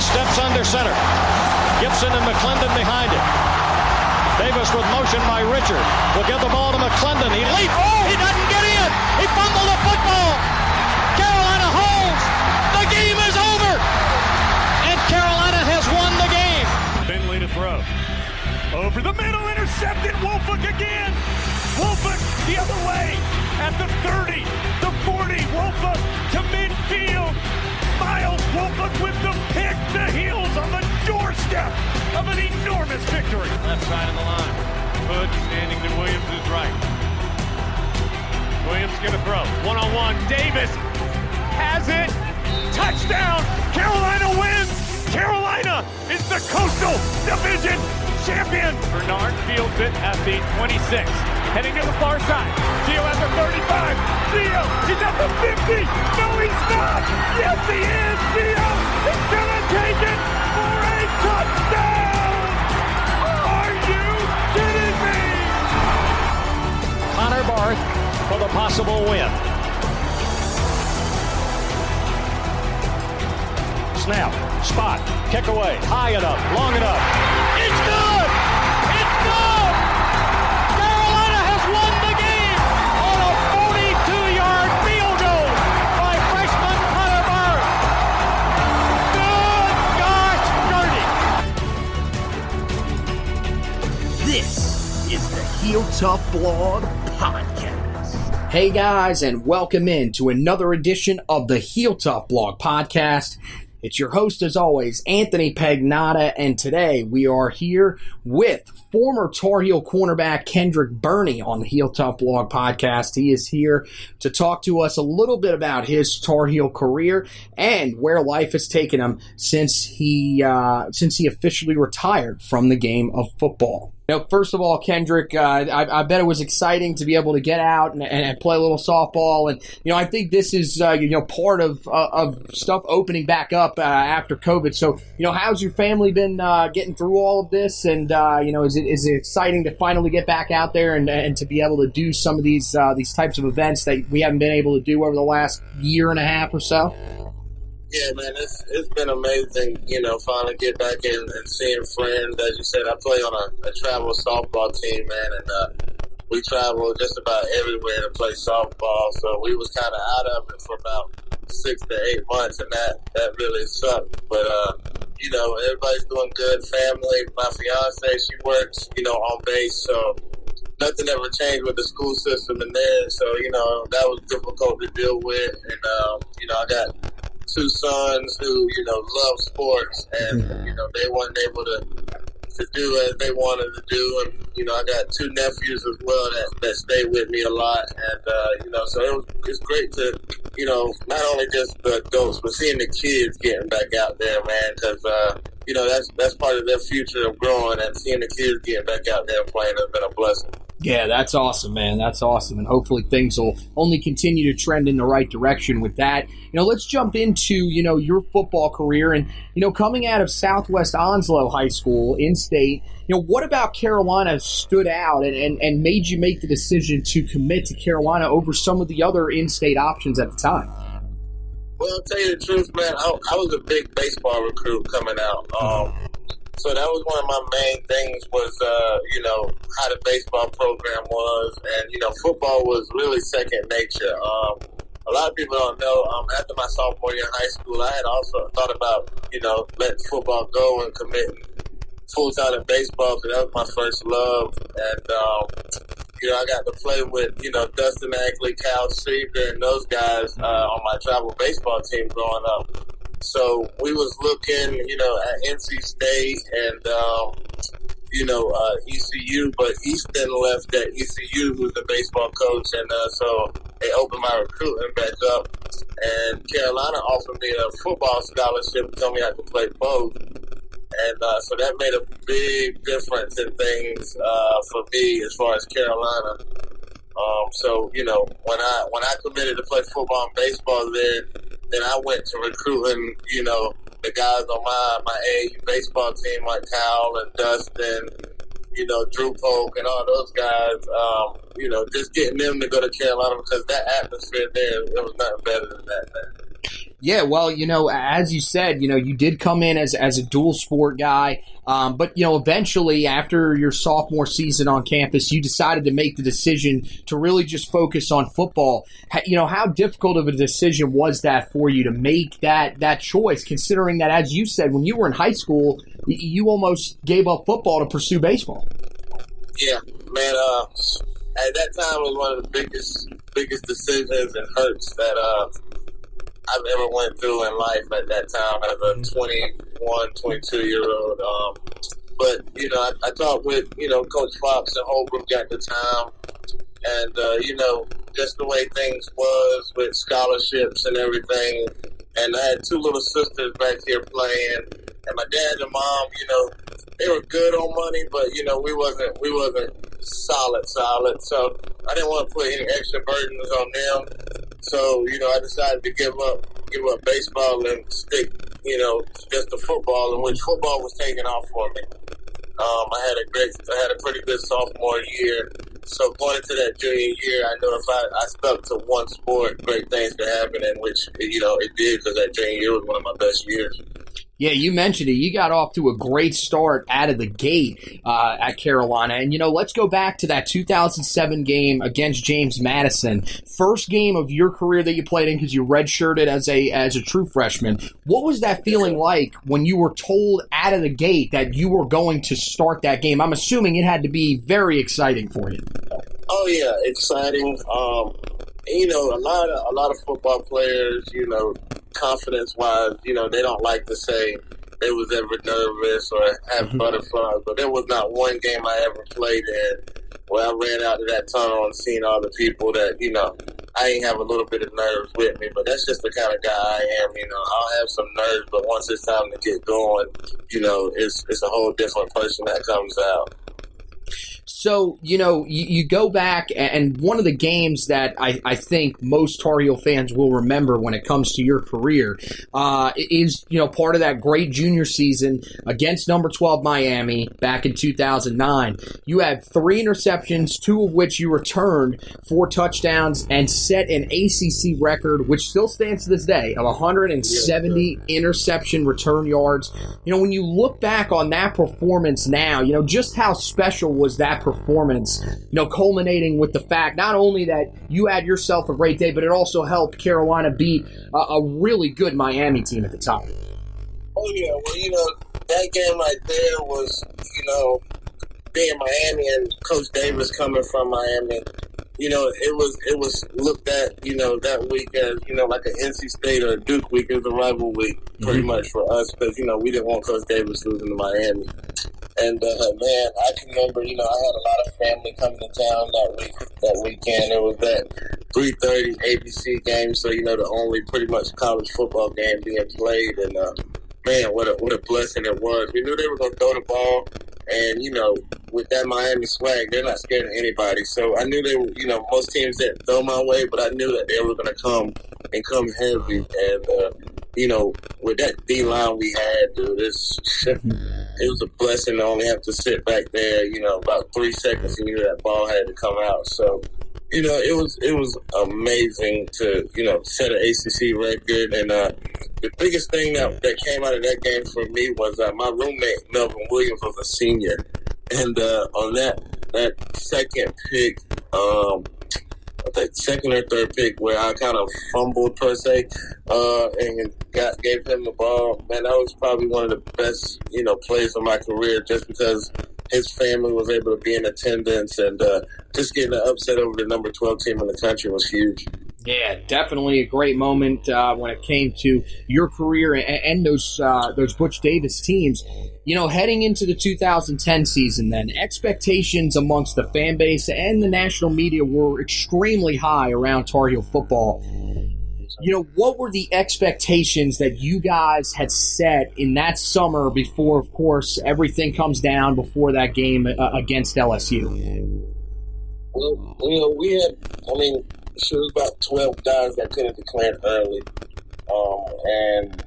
Davis steps under center. Gibson and McClendon behind him. Davis with motion by Richard. Will give the ball to McClendon. He leaps. Oh, he doesn't get in. He fumbled the football. Carolina holds. The game is over. And Carolina has won the game. Finley to throw. Over the middle, intercepted. Wolford again. Wolford the other way at the 30, the 40. Wolford to midfield. Miles Wolford with the pick. The Heels on the doorstep of an enormous victory. Left side of the line. Hood standing to Williams' right. Williams gonna throw. One-on-one. Davis has it. Touchdown. Carolina wins. Carolina is the Coastal Division champion. Bernard fields it at the 26. Heading to the far side. Gio at the 35. Gio, he's at the 50. No, he's not. Yes, he is. Gio is going to take it for a touchdown. Are you kidding me? Connor Barth for the possible win. Snap, spot, kick away, high enough, long enough. It's good! It's good! Carolina has won the game on a 42-yard field goal by freshman Connor Barth. Good gosh, dirty! This is the Heel Tough Blog Podcast. Hey guys, and welcome in to another edition of the Heel Tough Blog Podcast. It's your host, as always, Anthony Pagnotta, and today we are here with former Tar Heel cornerback Kendric Burney on the Heel Tough Blog Podcast. He is here to talk to us a little bit about his Tar Heel career and where life has taken him since he officially retired from the game of football. Now, first of all, Kendric, I bet it was exciting to be able to get out and play a little softball. And, I think this is, part of stuff opening back up after COVID. So, how's your family been getting through all of this? And, is it exciting to finally get back out there and to be able to do some of these types of events that we haven't been able to do over the last year and a half or so? Yeah, man, it's been amazing, finally get back in and seeing friends. As you said, I play on a travel softball team, man, and we travel just about everywhere to play softball. So we was kind of out of it for about 6 to 8 months, and that really sucked. But, everybody's doing good. Family, my fiance, she works, on base, so nothing ever changed with the school system in there. So, that was difficult to deal with. And, I got 2 sons who, love sports, and, they weren't able to do as they wanted to do. And, I got 2 nephews as well that stay with me a lot. And, so it's great to, not only just the adults, but seeing the kids getting back out there, man, because, that's part of their future of growing, and seeing the kids getting back out there and playing has been a blessing. Yeah, that's awesome, man. That's awesome. And hopefully things will only continue to trend in the right direction with that. Let's jump into, your football career. And, coming out of Southwest Onslow High School in state, what about Carolina stood out and made you make the decision to commit to Carolina over some of the other in-state options at the time? Well, I'll tell you the truth, man. I was a big baseball recruit coming out. So that was one of my main things was, how the baseball program was. And, football was really second nature. A lot of people don't know, after my sophomore year in high school, I had also thought about, letting football go and committing full-time in baseball, because that was my first love. And, I got to play with, Dustin Ackley, Cal Seeger, and those guys on my travel baseball team growing up. So we was looking, at NC State and, ECU, but Easton left at ECU, who's the baseball coach, and so they opened my recruiting back up. And Carolina offered me a football scholarship, told me I could play both. And so that made a big difference in things for me as far as Carolina. So, when I committed to play football and baseball there, then I went to recruiting, the guys on my AAU baseball team like Kyle and Dustin, Drew Polk and all those guys, just getting them to go to Carolina, because that atmosphere there, it was nothing better than that, man. Yeah, well, as you said, you did come in as a dual sport guy, but, eventually after your sophomore season on campus, you decided to make the decision to really just focus on football. How difficult of a decision was that for you to make that choice, considering that, as you said, when you were in high school, you almost gave up football to pursue baseball? Yeah, man, at that time it was one of the biggest decisions and hurts that I've ever went through in life at that time as a 21, 22-year-old. But, I talked with, Coach Fox and Holbrook at the time. And, just the way things was with scholarships and everything. And I had two little sisters back here playing. And my dad and mom, they were good on money, but, we wasn't solid. So I didn't want to put any extra burdens on them. So, I decided to give up baseball and stick, just to football, in which football was taking off for me. I had a pretty good sophomore year. So going into that junior year, I know if I stuck to one sport, great things could happen, in which, it did, because that junior year was one of my best years. Yeah, you mentioned it. You got off to a great start out of the gate at Carolina. And, let's go back to that 2007 game against James Madison. First game of your career that you played in, because you redshirted as a true freshman. What was that feeling like when you were told out of the gate that you were going to start that game? I'm assuming it had to be very exciting for you. Oh, yeah, exciting. A lot of football players, confidence-wise, they don't like to say they was ever nervous or have butterflies, but there was not one game I ever played in where I ran out to that tunnel and seen all the people that, I ain't have a little bit of nerves with me, but that's just the kind of guy I am. I'll have some nerves, but once it's time to get going, it's a whole different person that comes out. So, you go back, and one of the games that I think most Tar Heel fans will remember when it comes to your career is, part of that great junior season against number 12 Miami back in 2009. You had 3 interceptions, 2 of which you returned, 4 touchdowns, and set an ACC record, which still stands to this day, of 170 interception return yards. When you look back on that performance now, just how special was that performance, culminating with the fact not only that you had yourself a great day, but it also helped Carolina beat a really good Miami team at the time. Oh, yeah. Well, that game right there was, being Miami and Coach Davis coming from Miami, it was looked at, that week as, like an NC State or a Duke week. It was a rival week pretty much for us because, we didn't want Coach Davis losing to Miami. And, man, I can remember, I had a lot of family coming to town that weekend. It was that 3:30 ABC game, so, the only pretty much college football game being played. And, man, what a blessing it was. We knew they were going to throw the ball. And, with that Miami swag, they're not scared of anybody. So I knew they were, most teams didn't throw my way, but I knew that they were going to come heavy. And, with that D-line we had, dude, it was a blessing to only have to sit back there, about 3 seconds and you knew that ball had to come out. So, it was amazing to, set an ACC record. And the biggest thing that came out of that game for me was my roommate, Melvin Williams, was a senior. And on that second pick, the second or third pick where I kind of fumbled per se, and gave him the ball, man, that was probably one of the best, plays of my career, just because his family was able to be in attendance, and just getting an upset over the number 12 team in the country was huge. Yeah, definitely a great moment when it came to your career and those Butch Davis teams. Heading into the 2010 season then, expectations amongst the fan base and the national media were extremely high around Tar Heel football. What were the expectations that you guys had set in that summer before, of course, everything comes down before that game against LSU? Well, we had, it was about 12 guys that could have declared early. And,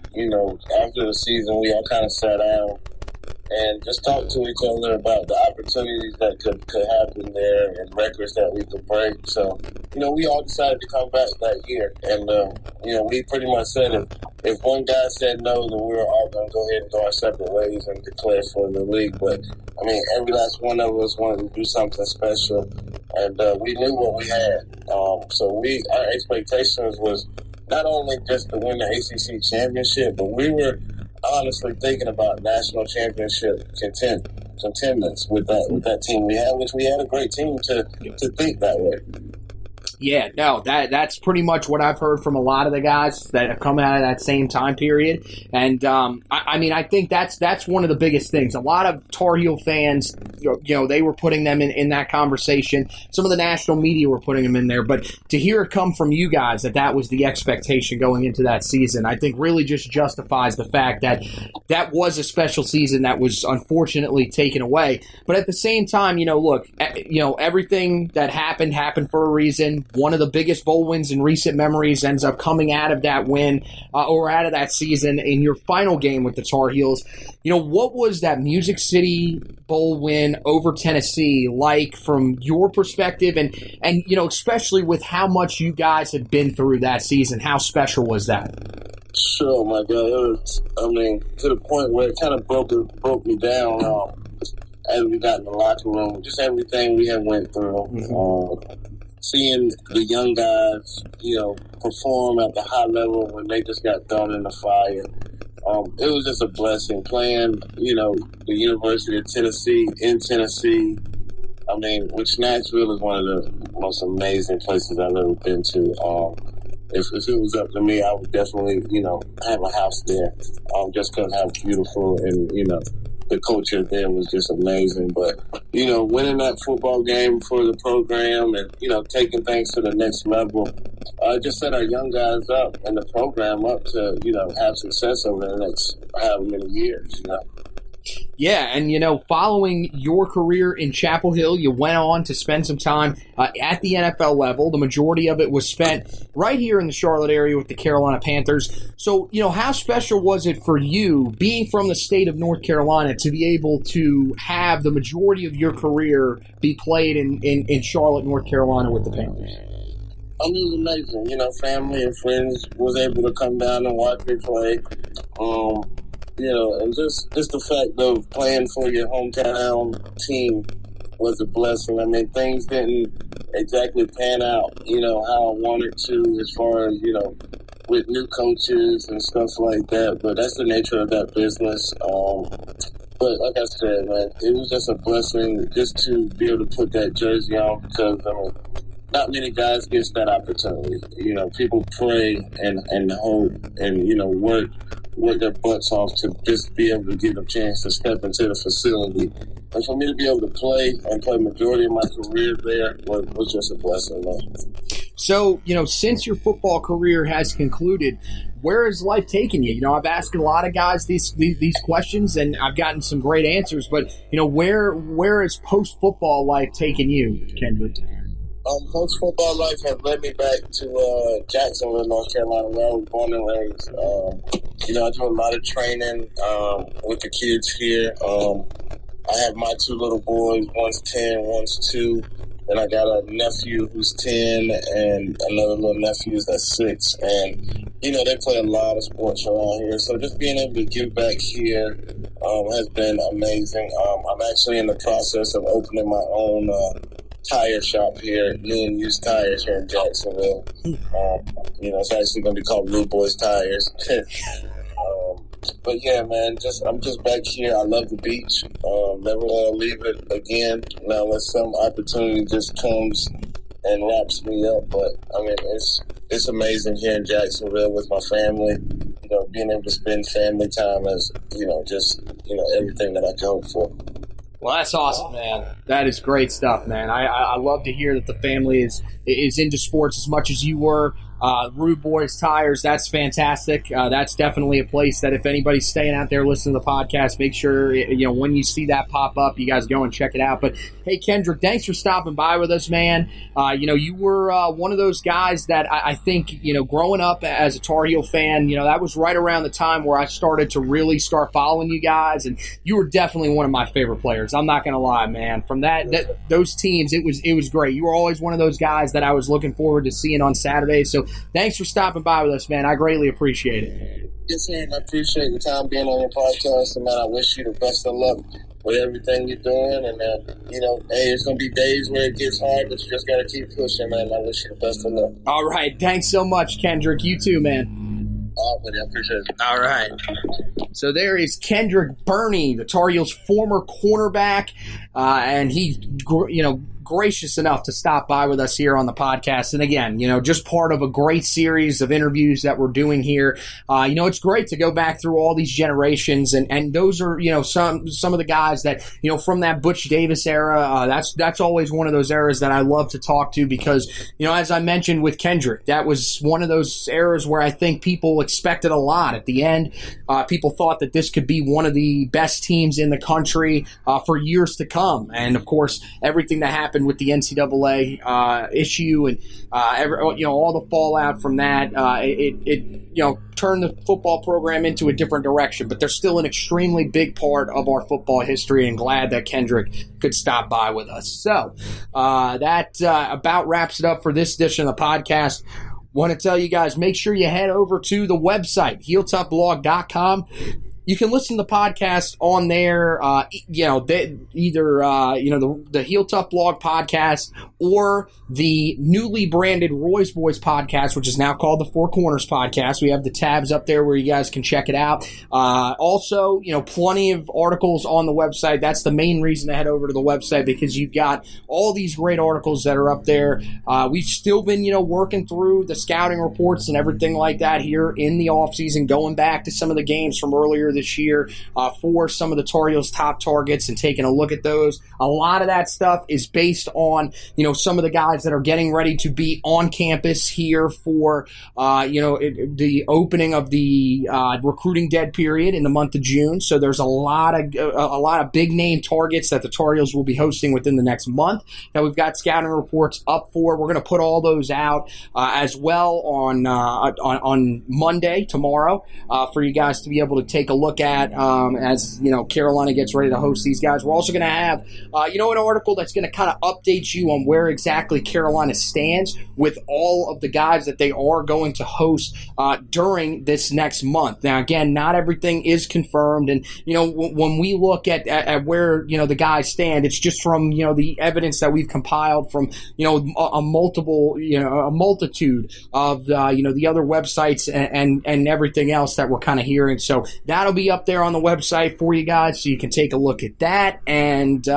after the season, we all kind of sat down and just talked to each other about the opportunities that could happen there and records that we could break. So, we all decided to come back that year. And, we pretty much said if one guy said no, then we were all going to go ahead and go our separate ways and declare for the league. But, I mean, every last one of us wanted to do something special, and we knew what we had. So our expectations was not only just to win the ACC championship, but we were honestly thinking about national championship contenders with that team we had, which we had a great team to think that way. Yeah, no, that's pretty much what I've heard from a lot of the guys that have come out of that same time period. And, I mean, I think that's one of the biggest things. A lot of Tar Heel fans, you know, they were putting them in that conversation. Some of the national media were putting them in there. But to hear it come from you guys that was the expectation going into that season, I think really just justifies the fact that was a special season that was unfortunately taken away. But at the same time, you know, look, you know, everything that happened for a reason. One of the biggest bowl wins in recent memories ends up coming out of that win or out of that season in your final game with the Tar Heels. You know, what was that Music City Bowl win over Tennessee like from your perspective? And you know, especially with how much you guys had been through that season, how special was that? Sure, my God. I mean, to the point where it kind of broke me down as we got in the locker room. Just everything we had went through. Mm-hmm. Seeing the young guys, you know, perform at the high level when they just got thrown in the fire. It was just a blessing playing, you know, the University of Tennessee in Tennessee. I mean, which Nashville is one of the most amazing places I've ever been to. If it was up to me, I would definitely, you know, have a house there, just because how beautiful and, you know, the culture there was just amazing. But, you know, winning that football game for the program and, you know, taking things to the next level, just set our young guys up and the program up to, you know, have success over the next however many years, you know. Yeah, and, you know, following your career in Chapel Hill, you went on to spend some time at the NFL level. The majority of it was spent right here in the Charlotte area with the Carolina Panthers. So, you know, how special was it for you, being from the state of North Carolina, to be able to have the majority of your career be played in Charlotte, North Carolina with the Panthers? I mean, it was amazing. You know, family and friends was able to come down and watch me play. You know, and just the fact of playing for your hometown team was a blessing. I mean, things didn't exactly pan out, you know, how I wanted to as far as, you know, with new coaches and stuff like that. But that's the nature of that business. But like I said, man, it was just a blessing just to be able to put that jersey on because, I mean, not many guys get that opportunity. You know, people pray and hope and, you know, work their butts off to just be able to get a chance to step into the facility. And for me to be able to play and play majority of my career there was just a blessing, man. So, you know, since your football career has concluded, where has life taken you? You know, I've asked a lot of guys these questions, and I've gotten some great answers. But, you know, where has post-football life taken you, Kendrick? Post-football life has led me back to Jacksonville, North Carolina, where I was born and raised. You know, I do a lot of training with the kids here. I have my two little boys, one's 10, one's 2. And I got a nephew who's 10 and another little nephew that's 6. And, you know, they play a lot of sports around here. So just being able to give back here has been amazing. I'm actually in the process of opening my own tire shop here, new and used tires here in Jacksonville. You know, it's actually going to be called Rude Boys Tires. But yeah, man, I'm just back here. I love the beach. Never want to leave it again. Now, unless some opportunity just comes and wraps me up. But I mean, it's amazing here in Jacksonville with my family. You know, being able to spend family time is, you know, just, you know, everything that I can hope for. Well, that's awesome, man. That is great stuff, man. I love to hear that the family is into sports as much as you were. Rude Boys Tires, that's fantastic. That's definitely a place that if anybody's staying out there listening to the podcast, make sure, you know, when you see that pop up, you guys go and check it out. But, hey, Kendrick, thanks for stopping by with us, man. You know, you were one of those guys that I think, you know, growing up as a Tar Heel fan, you know, that was right around the time where I started to really start following you guys, and you were definitely one of my favorite players. I'm not going to lie, man. From those teams, it was great. You were always one of those guys that I was looking forward to seeing on Saturday. So thanks for stopping by with us, man. I greatly appreciate it. Yes, sir. I appreciate the time being on your podcast, and man, I wish you the best of luck with everything you're doing. And hey, it's gonna be days where it gets hard, but you just gotta keep pushing, man. I wish you the best of luck. All right, thanks so much, Kendrick. You too, man. All right, buddy. I appreciate it. All right. So there is Kendric Burney, the Tar Heels' former cornerback, and he, gracious enough to stop by with us here on the podcast. And again, just part of a great series of interviews that we're doing here. It's great to go back through all these generations, and those are, some of the guys that, from that Butch Davis era. That's always one of those eras that I love to talk to because, as I mentioned with Kendrick, that was one of those eras where I think people expected a lot at the end. People thought that this could be one of the best teams in the country for years to come. And of course, everything that happened with the NCAA issue and all the fallout from that, it turned the football program into a different direction. But they're still an extremely big part of our football history, and glad that Kendrick could stop by with us. So that about wraps it up for this edition of the podcast. Want to tell you guys, make sure you head over to the website, HeelToughBlog.com. You can listen to the podcast on there, the Heel Tough Blog podcast or the newly branded Roy's Boys podcast, which is now called the Four Corners podcast. We have the tabs up there where you guys can check it out. Also, plenty of articles on the website. That's the main reason to head over to the website, because you've got all these great articles that are up there. We've still been, working through the scouting reports and everything like that here in the offseason, going back to some of the games from earlier this year for some of the Tar Heels' top targets and taking a look at those. A lot of that stuff is based on, some of the guys that are getting ready to be on campus here for, the opening of the recruiting dead period in the month of June. So there's a lot of big name targets that the Tar Heels will be hosting within the next month that we've got scouting reports up for. We're going to put all those out as well on Monday, tomorrow, for you guys to be able to take a look at as Carolina gets ready to host these guys. We're also going to have an article that's going to kind of update you on where exactly Carolina stands with all of the guys that they are going to host during this next month. Now, again, not everything is confirmed, and when we look at where the guys stand, it's just from the evidence that we've compiled from a multitude of the other websites and everything else that we're kind of hearing. So that'll be up there on the website for you guys, so you can take a look at that. And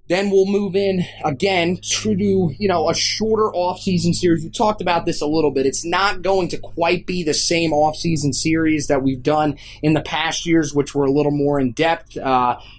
then we'll move in again to do, a shorter off-season series. We talked about this a little bit. It's not going to quite be the same off-season series that we've done in the past years, which were a little more in-depth,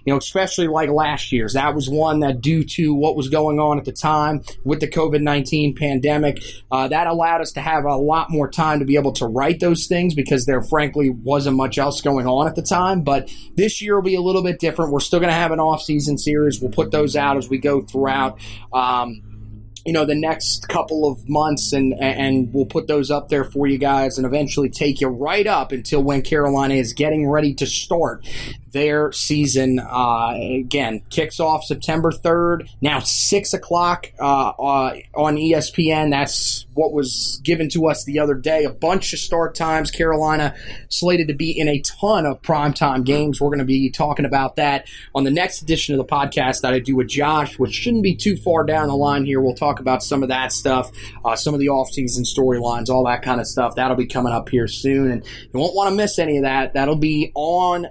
especially like last year's. That was one that, due to what was going on at the time with the COVID-19 pandemic, that allowed us to have a lot more time to be able to write those things, because there frankly wasn't much else going on at the time. But this year will be a little bit different. We're still going to have an off-season series. We'll put those out as we go throughout the next couple of months, and we'll put those up there for you guys and eventually take you right up until when Carolina is getting ready to start their season. Again, kicks off September 3rd, now 6 o'clock on ESPN. That's what was given to us the other day. A bunch of start times. Carolina slated to be in a ton of primetime games. We're going to be talking about that on the next edition of the podcast that I do with Josh, which shouldn't be too far down the line here. We'll talk about some of that stuff, some of the offseason storylines, all that kind of stuff. That'll be coming up here soon, and you won't want to miss any of that. That'll be on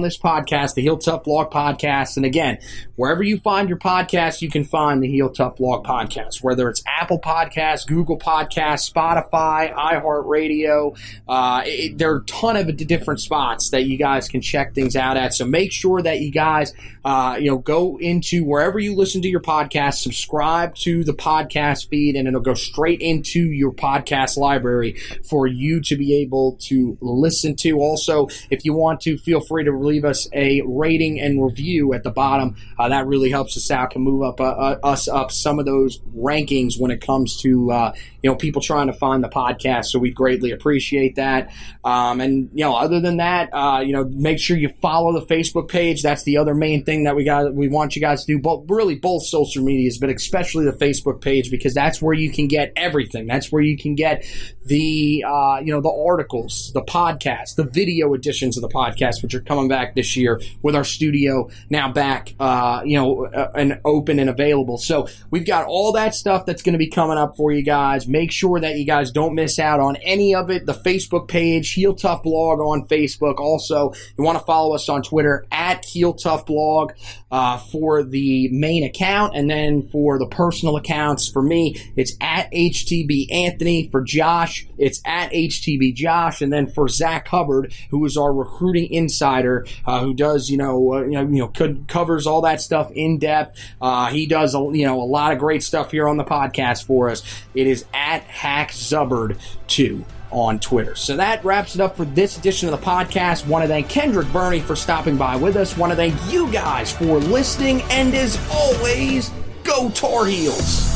this podcast, the Heel Tough Blog podcast. And again, wherever you find your podcast, you can find the Heel Tough Blog podcast, whether it's Apple Podcasts, Google Podcasts, Spotify, iHeartRadio. There are a ton of different spots that you guys can check things out at. So make sure that you guys, go into wherever you listen to your podcast, subscribe to the podcast feed, and it'll go straight into your podcast library for you to be able to listen to. Also, if you want to, feel free to leave us a rating and review at the bottom. That really helps us out, can move us up some of those rankings when it comes to people trying to find the podcast. So we greatly appreciate that. And other than that, make sure you follow the Facebook page. That's the other main thing that we want you guys to do. But really both social medias, but especially the Facebook page, because that's where you can get everything. That's where you can get the the articles, the podcast, the video editions of the podcast, which are coming back this year with our studio now back, and open and available. So we've got all that stuff that's going to be coming up for you guys. Make sure that you guys don't miss out on any of it. The Facebook page, Heel Tough Blog on Facebook. Also, you want to follow us on Twitter at Heel Tough Blog for the main account, and then for the personal accounts, for me, it's at HTB Anthony. For Josh, it's at HTB Josh, and then for Zach Hubbard, who is our recruiting insider, who does covers all that stuff in depth. He does a lot of great stuff here on the podcast for us. It is at HackZubbard2 on Twitter. So that wraps it up for this edition of the podcast. Want to thank Kendric Burney for stopping by with us. Want to thank you guys for listening, and as always, go Tar Heels!